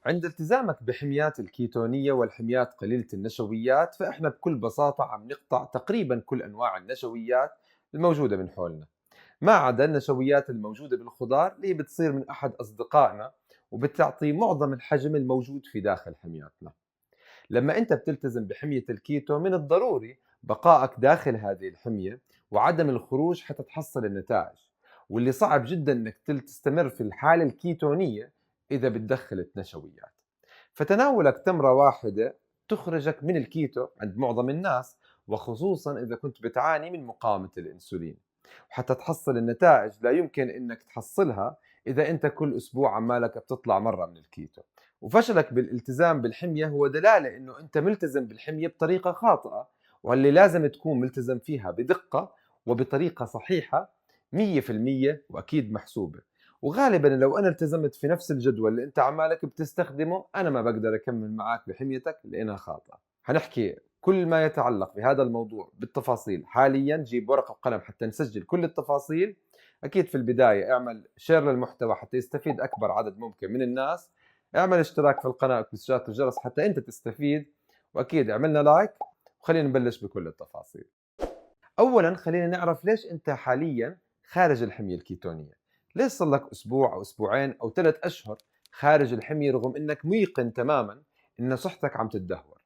عند التزامك بحميات الكيتونية والحميات قليلة النشويات فإحنا بكل بساطة عم نقطع تقريبا كل أنواع النشويات الموجودة من حولنا، ما عدا النشويات الموجودة بالخضار اللي بتصير من أحد أصدقائنا وبتعطي معظم الحجم الموجود في داخل حمياتنا. لما أنت بتلتزم بحمية الكيتو من الضروري بقائك داخل هذه الحمية وعدم الخروج حتى تحصل النتائج، واللي صعب جدا أنك تستمر في الحالة الكيتونية إذا بتدخلت نشويات. فتناولك تمرة واحدة تخرجك من الكيتو عند معظم الناس، وخصوصا إذا كنت بتعاني من مقاومة الأنسولين. وحتى تحصل النتائج لا يمكن إنك تحصلها إذا أنت كل أسبوع عمالك بتطلع مرة من الكيتو. وفشلك بالالتزام بالحمية هو دلالة إنه أنت ملتزم بالحمية بطريقة خاطئة، واللي لازم تكون ملتزم فيها بدقة وبطريقة صحيحة 100% وأكيد محسوبة. وغالبا لو انا التزمت في نفس الجدول اللي انت عمالك بتستخدمه انا ما بقدر اكمل معك بحميتك لانها خاطئه. حنحكي كل ما يتعلق بهذا الموضوع بالتفاصيل حاليا، جيب ورقه وقلم حتى نسجل كل التفاصيل. اكيد في البدايه اعمل شير للمحتوى حتى يستفيد اكبر عدد ممكن من الناس، اعمل اشتراك في القناه وتفعيل زر الجرس حتى انت تستفيد، واكيد اعملنا لايك وخلينا نبلش بكل التفاصيل. اولا خلينا نعرف ليش انت حاليا خارج الحميه الكيتونيه. ليش صار لك اسبوع او اسبوعين او 3 اشهر خارج الحميه رغم انك ميقن تماما ان صحتك عم تتدهور؟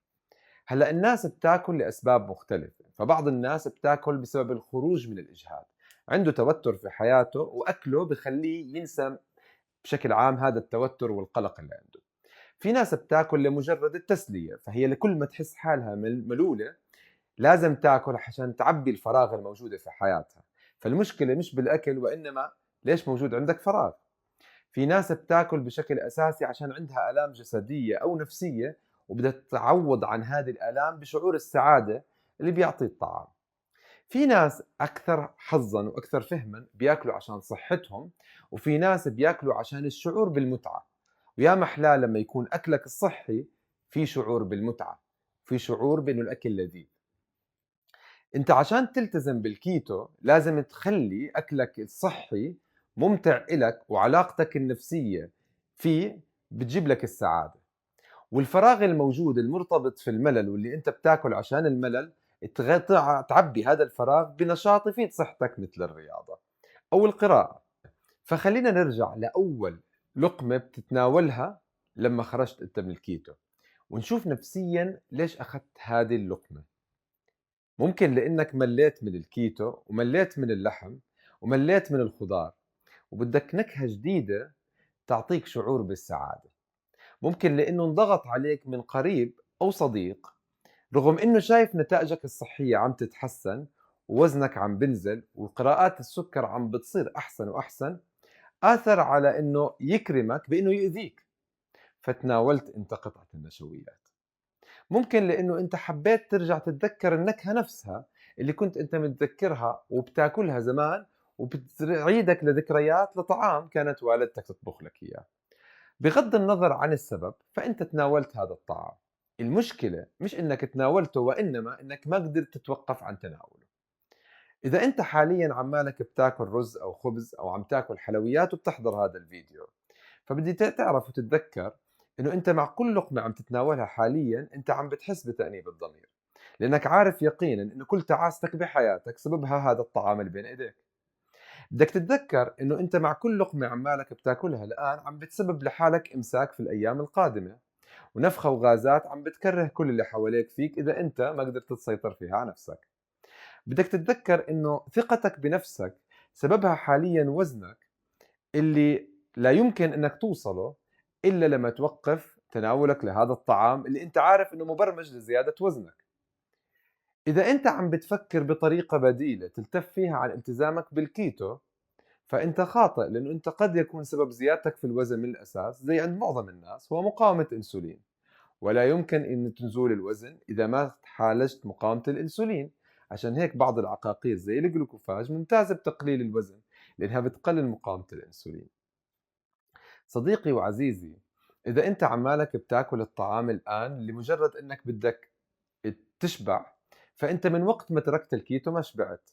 هلا الناس بتاكل لاسباب مختلفه، فبعض الناس بتاكل بسبب الخروج من الاجهاد، عنده توتر في حياته واكله بخليه ينسى بشكل عام هذا التوتر والقلق اللي عنده. في ناس بتاكل لمجرد التسليه، فهي لكل ما تحس حالها ملوله لازم تاكل عشان تعبي الفراغ الموجودة في حياتها. فالمشكلة مش بالأكل وإنما ليش موجود عندك فراغ. في ناس بتاكل بشكل أساسي عشان عندها آلام جسدية أو نفسية وبدها تتعوض عن هذه الآلام بشعور السعادة اللي بيعطي الطعام. في ناس أكثر حظا وأكثر فهما بياكلوا عشان صحتهم، وفي ناس بياكلوا عشان الشعور بالمتعة. ويا محلاه لما يكون أكلك الصحي في شعور بالمتعة، في شعور بأنه الأكل لذيذ. انت عشان تلتزم بالكيتو لازم تخلي اكلك الصحي ممتع إلك، وعلاقتك النفسية فيه بتجيب لك السعادة. والفراغ الموجود المرتبط في الملل واللي انت بتاكل عشان الملل تعبي هذا الفراغ بنشاط يفيد صحتك مثل الرياضة او القراءة. فخلينا نرجع لأول لقمة بتتناولها لما خرجت انت من الكيتو، ونشوف نفسيا ليش أخذت هذه اللقمة. ممكن لأنك مليت من الكيتو ومليت من اللحم ومليت من الخضار وبدك نكهة جديدة تعطيك شعور بالسعادة. ممكن لأنه انضغط عليك من قريب أو صديق، رغم أنه شايف نتائجك الصحية عم تتحسن ووزنك عم بنزل وقراءات السكر عم بتصير أحسن وأحسن، آثر على أنه يكرمك بأنه يؤذيك، فتناولت أنت قطعة النشويات. ممكن لأنه أنت حبيت ترجع تتذكر النكهة نفسها اللي كنت أنت متذكرها وبتاكلها زمان، وبتعيدك لذكريات لطعام كانت والدتك تطبخ لك إياه. بغض النظر عن السبب فأنت تناولت هذا الطعام. المشكلة مش إنك تناولته وإنما إنك ما قدرت تتوقف عن تناوله. إذا أنت حاليا عمالك بتاكل رز أو خبز أو عم تاكل حلويات وبتحضر هذا الفيديو، فبدي تعرف وتتذكر انه انت مع كل لقمه عم تتناولها حاليا انت عم بتحس بتأنيب الضمير، لانك عارف يقينا انه كل تعاستك بحياتك سببها هذا الطعام اللي بين ايديك. بدك تتذكر انه انت مع كل لقمه عمالك بتاكلها الان عم بتسبب لحالك امساك في الايام القادمه، ونفخه وغازات عم بتكره كل اللي حواليك فيك اذا انت ما قدرت تسيطر فيها على نفسك. بدك تتذكر انه ثقتك بنفسك سببها حاليا وزنك اللي لا يمكن انك توصله الا لما توقف تناولك لهذا الطعام اللي انت عارف انه مبرمج لزيادة وزنك. اذا انت عم بتفكر بطريقة بديلة تلتف فيها عن التزامك بالكيتو فانت خاطئ، لانه انت قد يكون سبب زيادتك في الوزن من الاساس زي عند معظم الناس هو مقاومة انسولين، ولا يمكن ان تنزول الوزن اذا ما عالجت مقاومة الانسولين. عشان هيك بعض العقاقير زي الجلوكوفاج ممتازة بتقليل الوزن لانها بتقلل مقاومة الانسولين. صديقي وعزيزي، إذا أنت عمالك بتاكل الطعام الآن لمجرد أنك بدك تشبع، فأنت من وقت ما تركت الكيتو ما شبعت.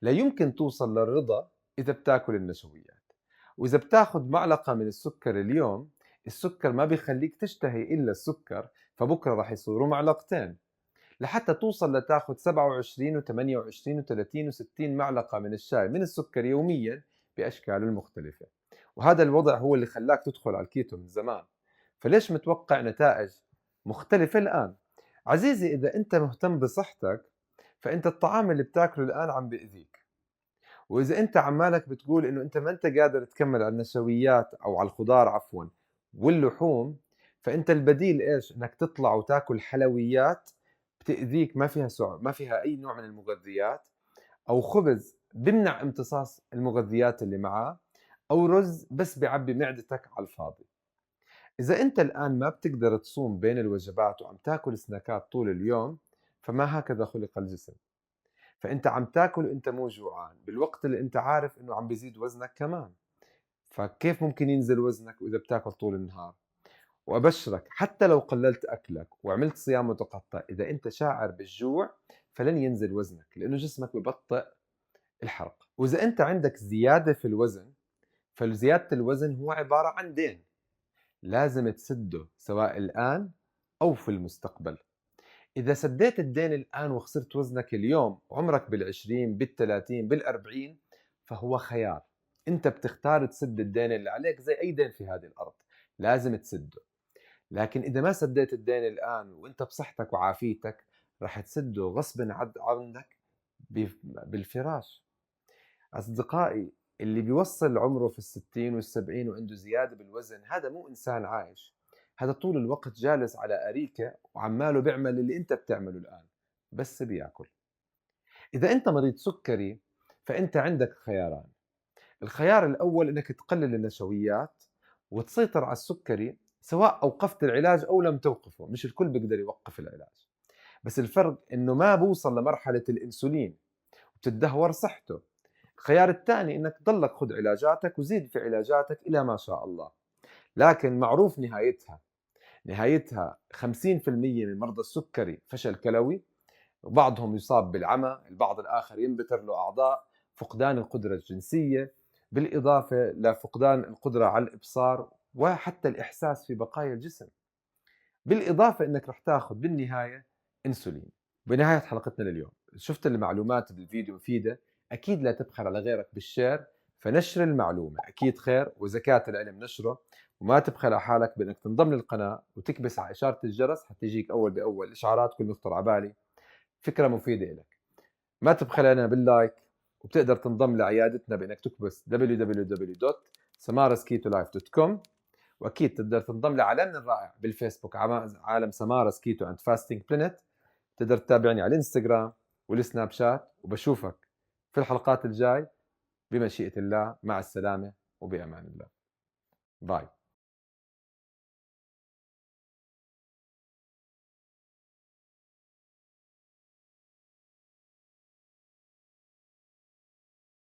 لا يمكن توصل للرضا إذا بتاكل النشويات. وإذا بتاخد معلقة من السكر اليوم السكر ما بيخليك تشتهي إلا السكر، فبكرة رح يصيروا معلقتين، لحتى توصل لتاخد 27 و28 و30 و60 معلقة من الشاي من السكر يوميا بأشكاله المختلفة. وهذا الوضع هو اللي خلاك تدخل على الكيتو من زمان، فليش متوقع نتائج مختلفة الآن؟ عزيزي، إذا أنت مهتم بصحتك فأنت الطعام اللي بتاكله الآن عم بيأذيك. وإذا أنت عمالك بتقول إنه أنت ما أنت قادر تكمل على النشويات أو على الخضار عفوا واللحوم، فأنت البديل إيش؟ إنك تطلع وتاكل حلويات بتأذيك، ما فيها أي نوع من المغذيات، أو خبز بمنع امتصاص المغذيات اللي معاه، أو رز بس بيعبي معدتك على الفاضي. إذا أنت الآن ما بتقدر تصوم بين الوجبات وعم تاكل سناكات طول اليوم، فما هكذا خلق الجسم. فأنت عم تاكل وأنت مو جوعان بالوقت اللي أنت عارف إنه عم بيزيد وزنك كمان، فكيف ممكن ينزل وزنك وإذا بتاكل طول النهار؟ وأبشرك، حتى لو قللت أكلك وعملت صيام متقطع، إذا أنت شاعر بالجوع فلن ينزل وزنك، لأنه جسمك ببطئ الحرق. وإذا أنت عندك زيادة في الوزن، فزيادة الوزن هو عبارة عن دين لازم تسده، سواء الآن أو في المستقبل. إذا سديت الدين الآن وخسرت وزنك اليوم وعمرك بالعشرين بالثلاثين بالأربعين، فهو خيار. أنت بتختار تسد الدين اللي عليك زي أي دين في هذه الأرض، لازم تسده. لكن إذا ما سديت الدين الآن وأنت بصحتك وعافيتك، رح تسده غصب عنك بالفراش. أصدقائي، اللي بيوصل عمره في 60 وال70 وعنده زيادة بالوزن، هذا مو إنسان عايش، هذا طول الوقت جالس على أريكة وعماله بيعمل اللي أنت بتعمله الآن، بس بياكل. إذا أنت مريض سكري فأنت عندك خياران. الخيار الأول إنك تقلل النشويات وتسيطر على السكري، سواء أوقفت العلاج أو لم توقفه. مش الكل بيقدر يوقف العلاج، بس الفرق إنه ما بوصل لمرحلة الإنسولين وتدهور صحته. الخيار الثاني انك تضلك خذ علاجاتك وزيد في علاجاتك الى ما شاء الله، لكن معروف نهايتها 50% من مرضى السكري فشل كلوي، وبعضهم يصاب بالعمى، البعض الآخر ينبتر له أعضاء، فقدان القدرة الجنسية، بالإضافة لفقدان القدرة على الإبصار وحتى الإحساس في بقايا الجسم. بالإضافة أنك رح تاخذ بالنهاية إنسولين. بنهاية حلقتنا لليوم، شفت المعلومات بالفيديو مفيدة؟ أكيد لا تبخل على غيرك بالشير، فنشر المعلومة أكيد خير وزكاة العلم نشره. وما تبخل على حالك بأنك تنضم للقناة وتكبس على إشارة الجرس حتى يجيك أول بأول إشعارات كل ما يخطر على بالي فكرة مفيدة لك. ما تبخل علينا باللايك، وبتقدر تنضم لعيادتنا بأنك تكبس www.samarasketolife.com. واكيد تقدر تنضم لعالمنا الرائع بالفيسبوك، عالم سمارة كيتو اند فاستنج بلانت. تقدر تتابعني على الانستغرام والسناب شات، وبشوفك في الحلقات الجاي بمشيئة الله. مع السلامة وبأمان الله. باي.